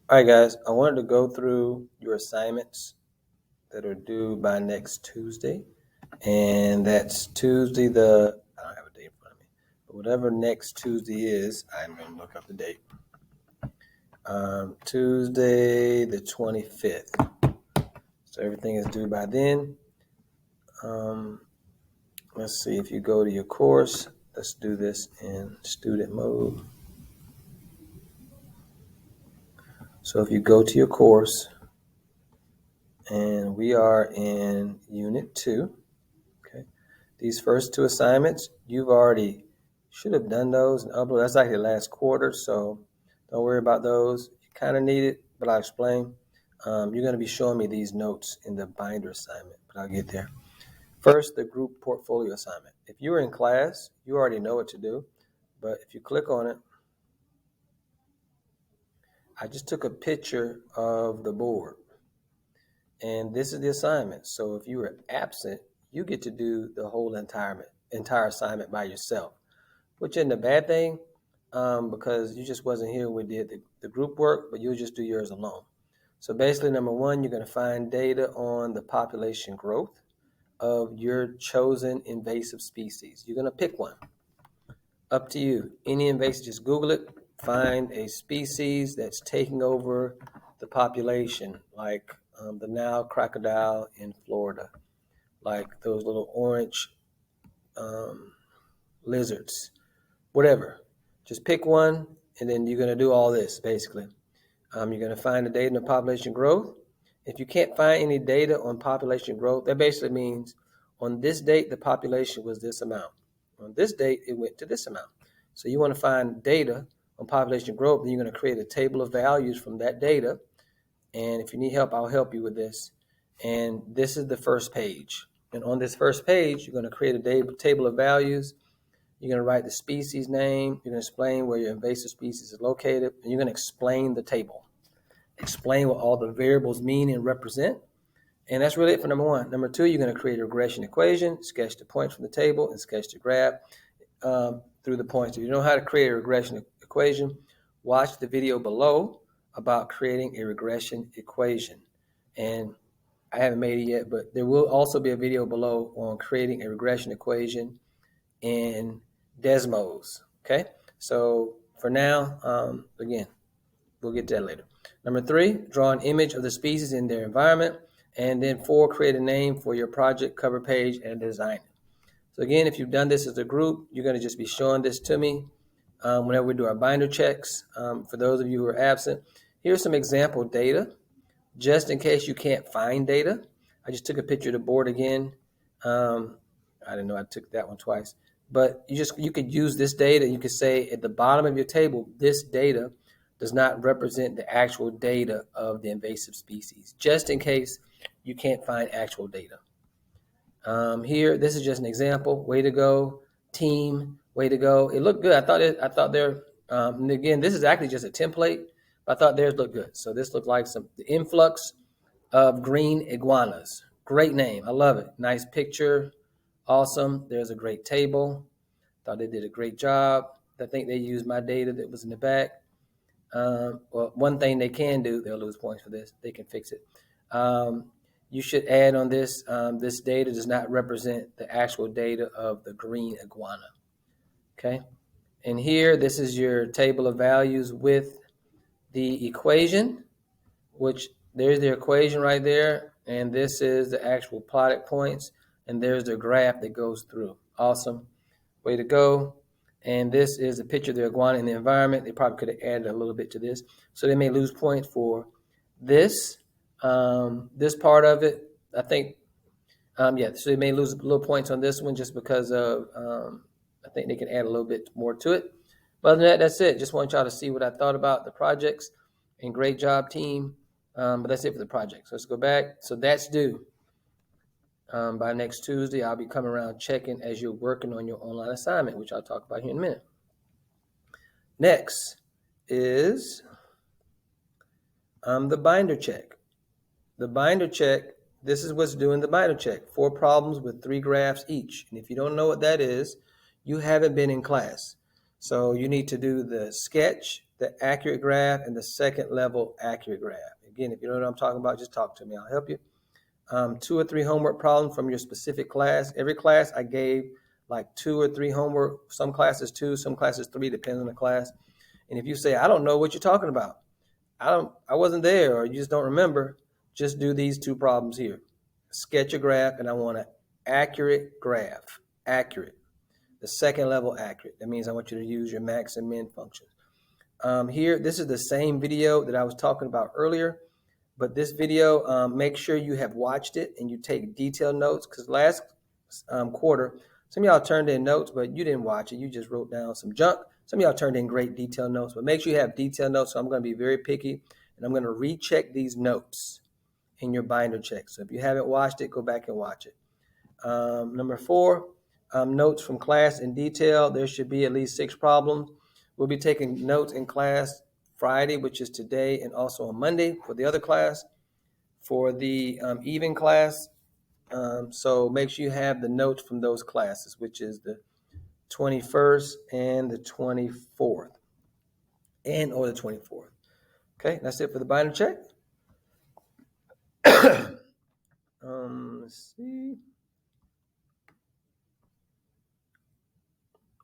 All right, guys, I wanted to go through your assignments that are due by next Tuesday. And that's Tuesday I don't have a date in front of me, but whatever next Tuesday is, I'm going to look up the date. Tuesday the 25th. So everything is due by then. Let's see, if you go to your course, let's do this in student mode. So if you go to your course, and we are in Unit 2, okay? These first two assignments, you've already should have done those and upload. That's like the last quarter, so don't worry about those. You kind of need it, but I'll explain. You're going to be showing me these notes in the binder assignment, but I'll get there. First, the group portfolio assignment. If you were in class, you already know what to do, but if you click on it, I just took a picture of the board, and this is the assignment. So if you were absent, you get to do the whole entire assignment by yourself, which isn't a bad thing, because you just wasn't here when we did the group work, but you'll just do yours alone. So basically, number one, you're going to find data on the population growth of your chosen invasive species. You're going to pick one. Up to you. Any invasive, just Google it. Find a species that's taking over the population, like the Nile crocodile in Florida, like those little orange lizards, whatever. Just pick one, and then you're going to do all this, basically. You're going to find the data on population growth. If you can't find any data on population growth, that basically means on this date, the population was this amount. On this date, it went to this amount. So you want to find data on population growth, then you're going to create a table of values from that data. And if you need help, I'll help you with this. And this is the first page. And on this first page, you're going to create a table of values. You're going to write the species name. You're going to explain where your invasive species is located. And you're going to explain the table. Explain what all the variables mean and represent. And that's really it for number one. Number two, you're going to create a regression equation, sketch the points from the table, and sketch the graph through the points. If you know how to create a regression equation, watch the video below about creating a regression equation. And I haven't made it yet, but there will also be a video below on creating a regression equation in Desmos. Okay, so for now, again, we'll get to that later. Number three, draw an image of the species in their environment. And then four, create a name for your project cover page and design it. So again, if you've done this as a group, you're going to just be showing this to me whenever we do our binder checks. For those of you who are absent, here's some example data, just in case you can't find data. I just took a picture of the board again. I didn't know I took that one twice. But you could use this data. You could say at the bottom of your table, this data does not represent the actual data of the invasive species, just in case you can't find actual data. Here, this is just an example. Way to go, team. Way to go. It looked good. I thought they're, and again, this is actually just a template, but I thought theirs looked good. So this looked like the influx of green iguanas. Great name. I love it. Nice picture. Awesome. There's a great table. Thought they did a great job. I think they used my data that was in the back. Well, one thing they can do, they'll lose points for this. They can fix it. You should add on this, this data does not represent the actual data of the green iguana. Okay. And here, this is your table of values with the equation, which there's the equation right there. And this is the actual plotted points. And there's the graph that goes through. Awesome. Way to go. And this is a picture of the iguana in the environment. They probably could have added a little bit to this. So they may lose points for this, this part of it. I think, yeah, so they may lose little points on this one just because of, I think they can add a little bit more to it. But other than that, that's it. Just want y'all to see what I thought about the projects. And great job, team. But that's it for the project. So let's go back. So that's due. By next Tuesday, I'll be coming around checking as you're working on your online assignment, which I'll talk about here in a minute. Next is the binder check. The binder check, this is what's due in the binder check. 4 problems with 3 graphs each. And if you don't know what that is, you haven't been in class. So you need to do the sketch, the accurate graph, and the second level accurate graph. Again, if you know what I'm talking about, just talk to me. I'll help you. 2 or 3 homework problems from your specific class. Every class I gave like 2 or 3 homework. Some classes 2, some classes 3, depending on the class. And if you say, I don't know what you're talking about, I wasn't there, or you just don't remember, just do these 2 problems here. Sketch a graph, and I want an accurate graph. Accurate. The second level accurate. That means I want you to use your max and min functions. Here, this is the same video that I was talking about earlier, but this video, make sure you have watched it and you take detailed notes, because last quarter, some of y'all turned in notes, but you didn't watch it. You just wrote down some junk. Some of y'all turned in great detailed notes, but make sure you have detailed notes. So I'm going to be very picky, and I'm going to recheck these notes in your binder check. So if you haven't watched it, go back and watch it. Number 4, notes from class in detail. There should be at least 6 problems. We'll be taking notes in class Friday, which is today, and also on Monday for the other class. For the even class, so make sure you have the notes from those classes, which is the 21st and the 24th, or the 24th. Okay, that's it for the binder check. Let's see.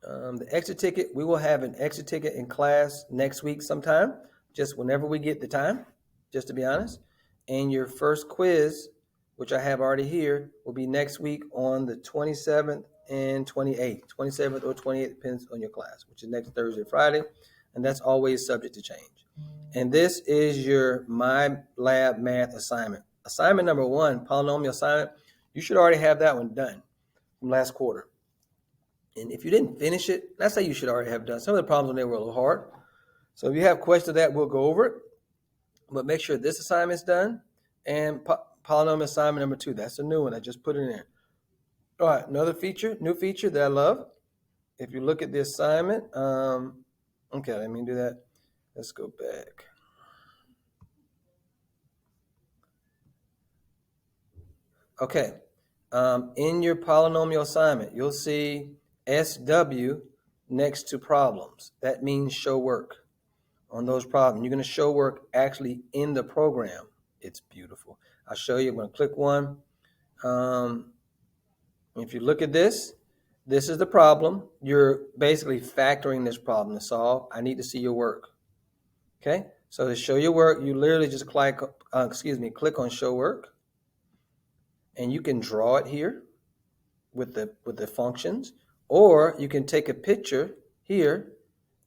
The exit ticket, we will have an exit ticket in class next week sometime, just whenever we get the time, just to be honest. And your first quiz, which I have already here, will be next week on the 27th and 28th. 27th or 28th, depends on your class, which is next Thursday, Friday. And that's always subject to change. And this is your My Lab Math assignment. Assignment number 1, polynomial assignment. You should already have that one done from last quarter. And if you didn't finish it, that's how you should already have done. Some of the problems on there were a little hard. So if you have questions of that, we'll go over it. But make sure this assignment's done. And polynomial assignment number 2, that's a new one. I just put it in there. All right, another feature, new feature that I love. If you look at the assignment, okay, let me do that. Let's go back. Okay, in your polynomial assignment, you'll see SW next to problems. That means show work on those problems. You're going to show work actually in the program. It's beautiful. I'll show you. I'm going to click one. If you look at this, this is the problem. You're basically factoring this problem to solve. I need to see your work. Okay, so to show your work, you literally just click on show work, and you can draw it here with the functions, or you can take a picture here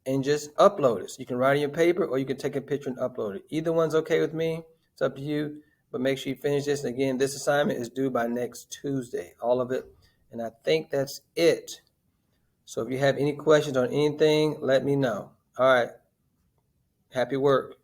and just upload it. So you can write in your paper, or you can take a picture and upload it. Either one's okay with me. It's up to you, but make sure you finish this. And again, this assignment is due by next Tuesday, all of it. And I think that's it. So if you have any questions on anything, let me know. All right. Happy work.